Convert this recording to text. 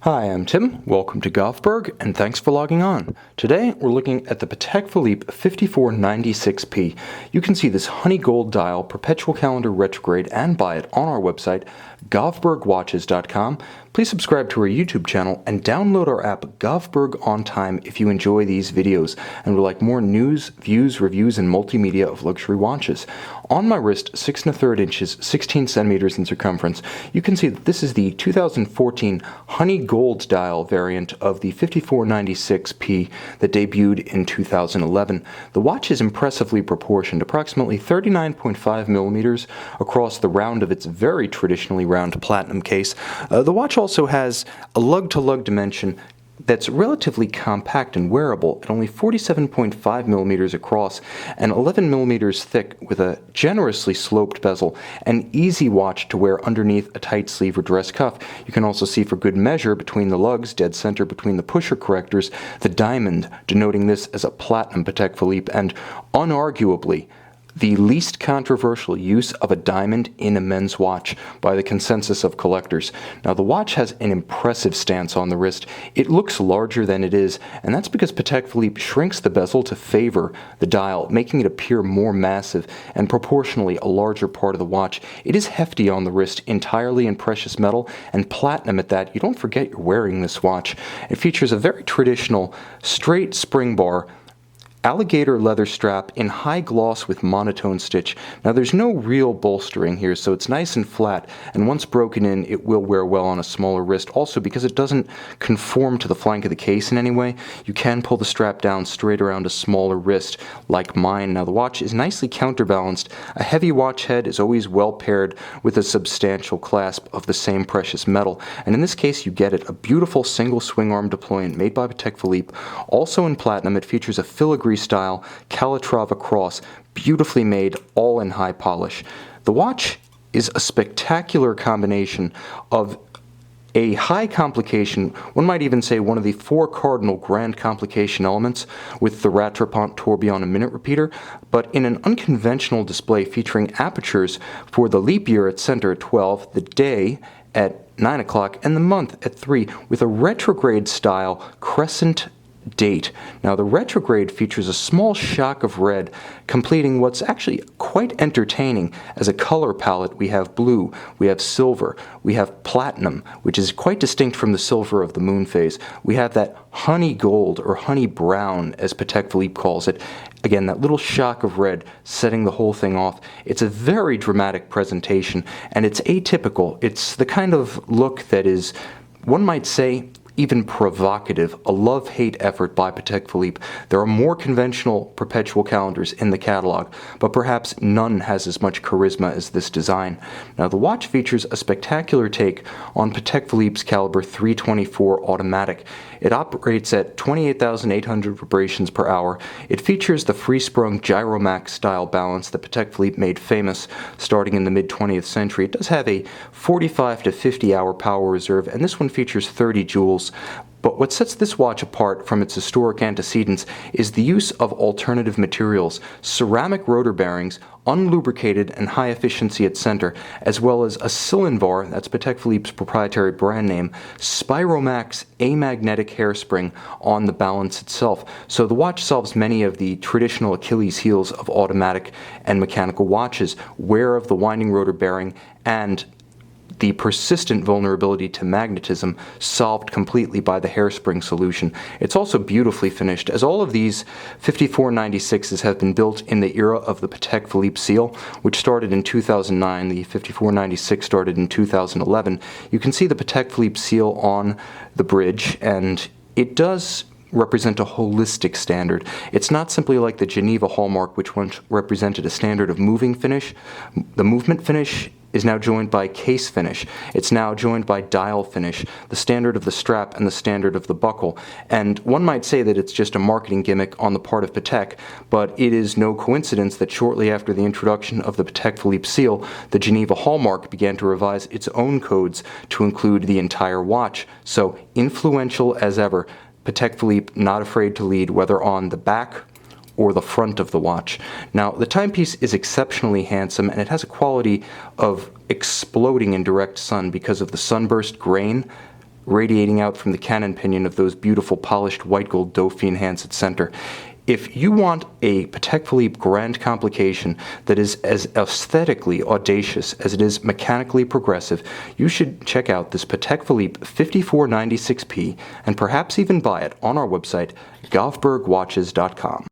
Hi, I'm Tim. Welcome to Govberg, and thanks for logging on. Today, we're looking at the Patek Philippe 5496P. You can see this honey gold dial perpetual calendar retrograde and buy it on our website, govbergwatches.com. Please subscribe to our YouTube channel and download our app Govberg on time if you enjoy these videos and would like more news, views, reviews, and multimedia of luxury watches. On my wrist, 6 1/3 inches, 16 centimeters in circumference, you can see that this is the 2014 honey gold dial variant of the 5496P that debuted in 2011. The watch is impressively proportioned, approximately 39.5 millimeters across the round of its very traditionally round platinum case. The watch also has a lug-to-lug dimension that's relatively compact and wearable at only 47.5 millimeters across and 11 millimeters thick, with a generously sloped bezel, an easy watch to wear underneath a tight sleeve or dress cuff. You can also see for good measure between the lugs, dead center between the pusher correctors, the diamond, denoting this as a platinum Patek Philippe, and unarguably the least controversial use of a diamond in a men's watch by the consensus of collectors. Now, the watch has an impressive stance on the wrist. It looks larger than it is, and that's because Patek Philippe shrinks the bezel to favor the dial, making it appear more massive and proportionally a larger part of the watch. It is hefty on the wrist, entirely in precious metal, and platinum at that. You don't forget you're wearing this watch. It features a very traditional straight spring bar, alligator leather strap in high gloss with monotone stitch. Now, there's no real bolstering here, so it's nice and flat, and once broken in, it will wear well on a smaller wrist. Also, because it doesn't conform to the flank of the case in any way, you can pull the strap down straight around a smaller wrist, like mine. Now, the watch is nicely counterbalanced. A heavy watch head is always well paired with a substantial clasp of the same precious metal, and in this case, you get it. A beautiful single swing arm deployant made by Patek Philippe. Also in platinum, it features a filigree style Calatrava cross, beautifully made, all in high polish. The watch is a spectacular combination of a high complication, one might even say one of the 4 cardinal grand complication elements, with the Rattrapant tourbillon and minute repeater, but in an unconventional display featuring apertures for the leap year at center at 12, the day at 9 o'clock, and the month at 3, with a retrograde style crescent date. Now, the retrograde features a small shock of red, completing what's actually quite entertaining as a color palette. We have blue, we have silver, we have platinum, which is quite distinct from the silver of the moon phase. We have that honey gold, or honey brown, as Patek Philippe calls it. Again, that little shock of red setting the whole thing off. It's a very dramatic presentation, and it's atypical. It's the kind of look that is, one might say, even provocative, a love-hate effort by Patek Philippe. There are more conventional perpetual calendars in the catalog, but perhaps none has as much charisma as this design. Now, the watch features a spectacular take on Patek Philippe's caliber 324 automatic. It operates at 28,800 vibrations per hour. It features the free-sprung gyromax style balance that Patek Philippe made famous starting in the mid-20th century. It does have a 45 to 50 hour power reserve, and this one features 30 joules. But what sets this watch apart from its historic antecedents is the use of alternative materials: ceramic rotor bearings, unlubricated and high efficiency at center, as well as a Cylinvar, that's Patek Philippe's proprietary brand name, Spiromax amagnetic hairspring on the balance itself. So the watch solves many of the traditional Achilles heels of automatic and mechanical watches: wear of the winding rotor bearing and the persistent vulnerability to magnetism, solved completely by the hairspring solution. It's also beautifully finished, as all of these 5496s have been built in the era of the Patek Philippe seal, which started in 2009. The 5496 started in 2011. You can see the Patek Philippe seal on the bridge, and it does represent a holistic standard. It's not simply like the Geneva hallmark, which once represented a standard of moving finish. The movement finish is now joined by case finish. It's now joined by dial finish, the standard of the strap and the standard of the buckle. And one might say that it's just a marketing gimmick on the part of Patek, but it is no coincidence that shortly after the introduction of the Patek Philippe seal, the Geneva hallmark began to revise its own codes to include the entire watch. So, influential as ever, Patek Philippe not afraid to lead, whether on the back or the front of the watch. Now, the timepiece is exceptionally handsome, and it has a quality of exploding in direct sun because of the sunburst grain radiating out from the cannon pinion of those beautiful polished white gold Dauphine hands at center. If you want a Patek Philippe grand complication that is as aesthetically audacious as it is mechanically progressive, you should check out this Patek Philippe 5496P and perhaps even buy it on our website, govbergwatches.com.